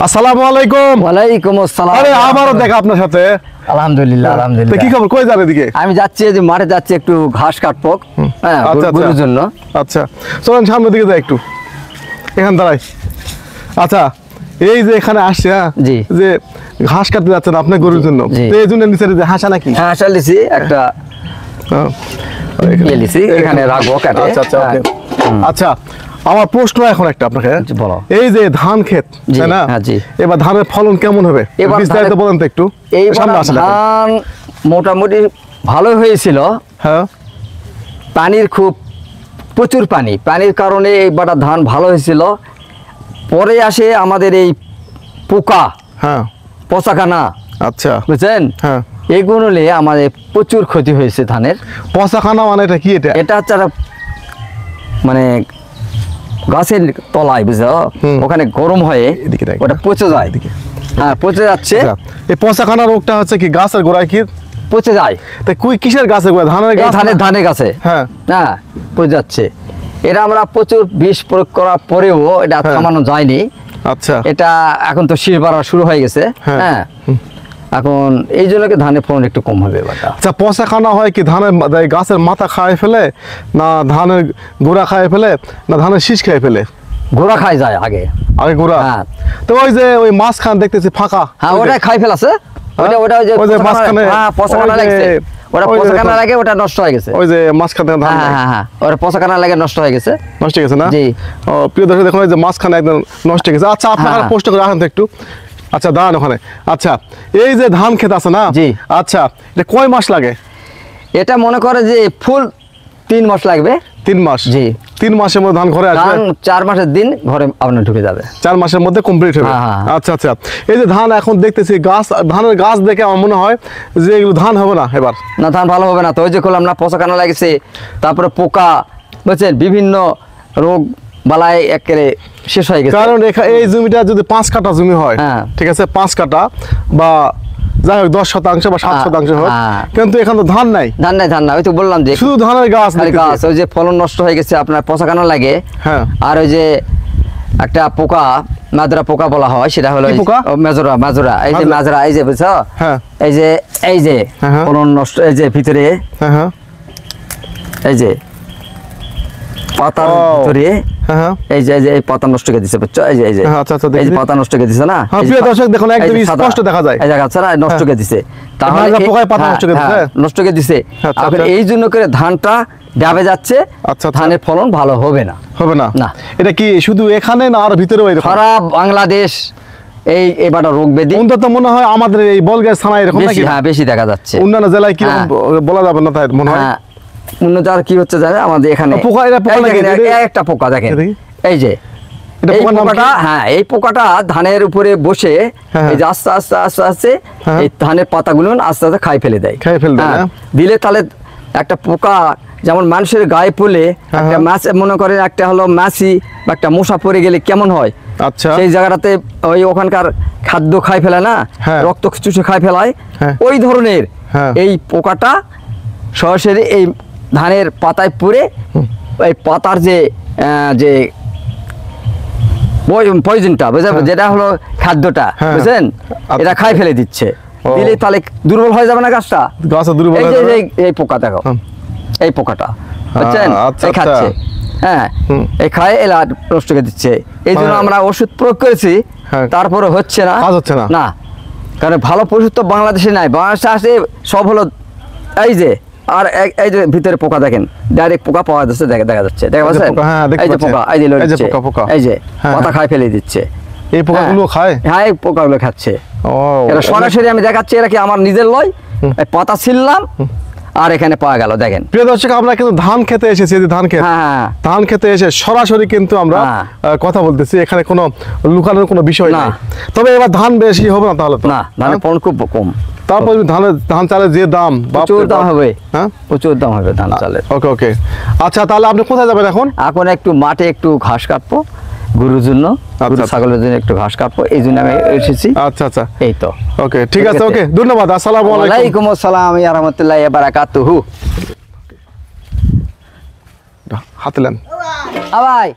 আসসালামু আলাইকুম। ওয়ালাইকুম আসসালাম। আরে আমারও দেখা আপনার সাথে। আলহামদুলিল্লাহ আলহামদুলিল্লাহ। কি খবর, কই যান এদিকে? আমি যাচ্ছি এই যে মাঠে যাচ্ছি একটু ঘাস কাটবো, হ্যাঁ গরুর জন্য। আচ্ছা চলেন সামনের দিকে যাই একটু, এখানে দাঁড়াই। আচ্ছা এই যে এখানে আসছে, হ্যাঁ জি যে ঘাস কাটতে যাচ্ছেন আপনি গরুর জন্য, তো এই জন্য নিচে যে হাসা নাকি? হ্যাঁ হাসা লিছি একটা লিছি, এখানে রাখবো কাটে। আচ্ছা আচ্ছা ওকে। আচ্ছা আমার প্রশ্ন এখন একটা আপনাকে, বলো। এই যে ধান ক্ষেত, তাই না? এবার ধানের ফলন কেমন হবে বিস্তারিত বলেন তো একটু। এই সামনে আসেন। ধান মোটামুটি ভালো হয়েছিল, হ্যাঁ পানির খুব প্রচুর পানির কারণে এইবার ধান ভালো হয়েছিল। পরে আসে আমাদের এই পোকা, হ্যাঁ পচাখানা, আচ্ছা বুঝছেন? হ্যাঁ এইগুলো নিয়ে আমাদের প্রচুর ক্ষতি হয়েছে ধানের। পচাখানা মানে এটা কি? এটা হচ্ছে মানে গাছের তলায়, বুঝছো, ওখানে গরম হয়ে ওটা পচে যায়। হ্যাঁ পচে যাচ্ছে। এই পচাখানা রোগটা হচ্ছে কি গাছের গোড়ায় কি পচে যায়? তাই কিসের গাছের গোড়ায়? ধানের গাছে। হ্যাঁ হ্যাঁ পচে যাচ্ছে। এটা আমরা প্রচুর বিষ প্রয়োগ করার পরেও এটা থামানো যায়নি। আচ্ছা এটা এখন তো শীষ বাড়া শুরু হয়ে গেছে, হ্যাঁ এখন এই জন্য ধানের ফলন একটু কম হবে। আচ্ছা পচাখানা হয় কি ধানের গাছের মাথা খায় ফেলে, না ধানের গোড়া খায় ফেলে, না ধানের শীষ খায় ফেলে? গোড়া খাই যায় আগে গোড়া। হ্যাঁ তো ওই যে ওই মাঝখান দেখতেছি ফাঁকা, হ্যাঁ ওটাই খাই ফেলাছে। পচাখানা লাগে ওটা নষ্ট হয়ে গেছে। ওই যে মাঝখানে ধান, হ্যাঁ ওটা পচাখানা লাগে নষ্ট হয়ে গেছে। নষ্ট হয়ে গেছে না? জি। ও প্রিয় দর্শক দেখুন, ওই যে মাঝখানে একদম নষ্ট হয়ে গেছে। আচ্ছা আপনারা পোস্ট করে রাখেন তো একটু। আচ্ছা দাঁড়ান ওখানে। আচ্ছা এই যে ধান ক্ষেত আছে না, জি, আচ্ছা এটা কয় মাস লাগে? এটা মনে করে যে ফুল 3 মাস লাগবে। 3 মাস? জি। 3 মাসের মধ্যে ধান ঘরে আসবে? 4 মাসের দিন ঘরে আপনার ঢুকে যাবে। 4 মাসের মধ্যে কমপ্লিট হবে। আচ্ছা আচ্ছা। এই যে ধান এখন দেখতেছি গাছ, ধানের গাছ দেখে আমার মনে হয় যে এগুলো ধান হবে না এবার। না ধান ভালো হবে না তো। ওই যে করলাম না, পচাখানা লাগছে, তারপরে পোকা, বুঝছেন, বিভিন্ন রোগ বালাই একেবারে শেষ হয়ে গেছে। কারণ এই জমিটা যদি 5 কাঠা জমি হয়, ঠিক আছে, 5 কাঠা বা যাই হোক 10 শতাংশ বা 7 শতাংশ হয়, কিন্তু এখানে তো ধান নাই। ধান নাই ওই তো বললাম যে শুধু ধানের গাছ। ওই যে ফলন নষ্ট হয়ে গেছে আপনার, পচাখানা লাগে। হ্যাঁ আর ওই যে একটা পোকা, মাজরা পোকা বলা হয়, সেটা হলো মাজরা। এই যে মাজরা, এই যে বুঝছো, এই যে ফলন নষ্ট, এই যে ভিতরে এই যে পাতার ভিতরে, এই যে এই পাতা নষ্ট করে দিছে, বুঝছো? এই যে এই যে পাতা নষ্ট করে দিছে না, প্রিয় দর্শক দেখুন একদম স্পষ্ট দেখা যায়, এই জায়গা ছাড়া নষ্ট করে দিছে। তাহলে পোকায় পাতা নষ্ট করে দিছে, নষ্ট করে দিছে। এখন এই জন্য করে ধানটা ডাবে যাচ্ছে। ধানের ফলন ভালো হবে না। হবে না? না। এটা কি শুধু এখানে না আর ভিতরে? সারা বাংলাদেশ এই এবারে রোগ ব্যাধি অন্তত মনে হয় আমাদের এই বলগাঁ থানায় এরকম নাকি? হ্যাঁ বেশি দেখা যাচ্ছে। অন্যান্য জেলায় কি বলা যাবে না তাই মনে হয়। অন্য আর কি হচ্ছে জানেন, আমাদের এখানে একটা পোকা দেখেন, এই যে এই পোকাটা, হ্যাঁ এই পোকাটা ধানের উপরে বসে এই যে আস্তে আস্তে আস্তে আস্তে এই ধানের পাতাগুলো আস্তে আস্তে খাই ফেলে দেয়। দিলে তাহলে একটা পোকা যেমন মানুষের গায়ে পড়লে একটা মাছ, মনে করেন একটা হলো মাছি বা একটা মশা পড়ে গেলে কেমন হয়, আচ্ছা সেই জায়গাটাতে ওই ওখানকার খাদ্য খাই ফেলে না, রক্ত চুষে খাই ফেলায়, ওই ধরনের এই পোকাটা সরাসরি এই ধানের পাতায় পড়ে এই পাতার যে যে পয়জনটা, বুঝলেন, যেটা হলো খাদ্যটা, বুঝলেন, এটা খাই ফেলে দিচ্ছে। দিলে তাহলে দুর্বল হয়ে যাবে না গাছটা? এই পোকা দেখো, এই পোকাটা, বুঝছেন, এই খাচ্ছে, হ্যাঁ এই খায় এলা নষ্ট করে দিচ্ছে। এই জন্য আমরা ওষুধ প্রয়োগ করেছি, তারপরে হচ্ছে না, না কারণ ভালো ওষুধ তো বাংলাদেশে নাই। বাংলাদেশে আসে সব হলো এই যে, আর এই যে ভিতরে পোকা দেখেন, ডাইরেক্ট পোকা পাওয়া যাচ্ছে, দেখা যাচ্ছে, দেখা যাচ্ছে এই যে পোকা, এই যে এই যে পাতা খাই ফেলে দিচ্ছে। এই পোকাগুলো খায়? হ্যাঁ এই পোকাগুলো খাচ্ছে। এটা সরাসরি আমি দেখাচ্ছি, এরা কি আমার নিজের লয়, পাতা ছিললাম আর এখানে পাওয়া গেল। দেখেন প্রিয় দর্শক, আমরা কিন্তু ধান খেতে এসেছি, ধান খেত, ধান খেতে এসে সরাসরি কিন্তু আমরা কথা বলতেছি, এখানে কোনো লুকানোর কোনো বিষয় নাই। তবে এবার ধান বেশি হবে না তাহলে? না, ধানের ফলন খুব কম। তারপর ধান চালের যে দাম, প্রচুর দাম হবে। হ্যাঁ প্রচুর দাম হবে ধান চালের। ওকে ওকে। আচ্ছা তাহলে আপনি কোথায় যাবেন এখন? এখন একটু মাঠে একটু ঘাস কাটবো গরুর জন্য, ছাগলের জন্য একটু ঘাস কাটবো, এই জন্য আমি এসেছি। আচ্ছা আচ্ছা এই তো। ওকে ঠিক আছে, ওকে ধন্যবাদ। আসসালামু আলাইকুম আসসালাম ওয়া রাহমাতুল্লাহি ওয়া বারাকাতুহু। হাতে নেন। ভাই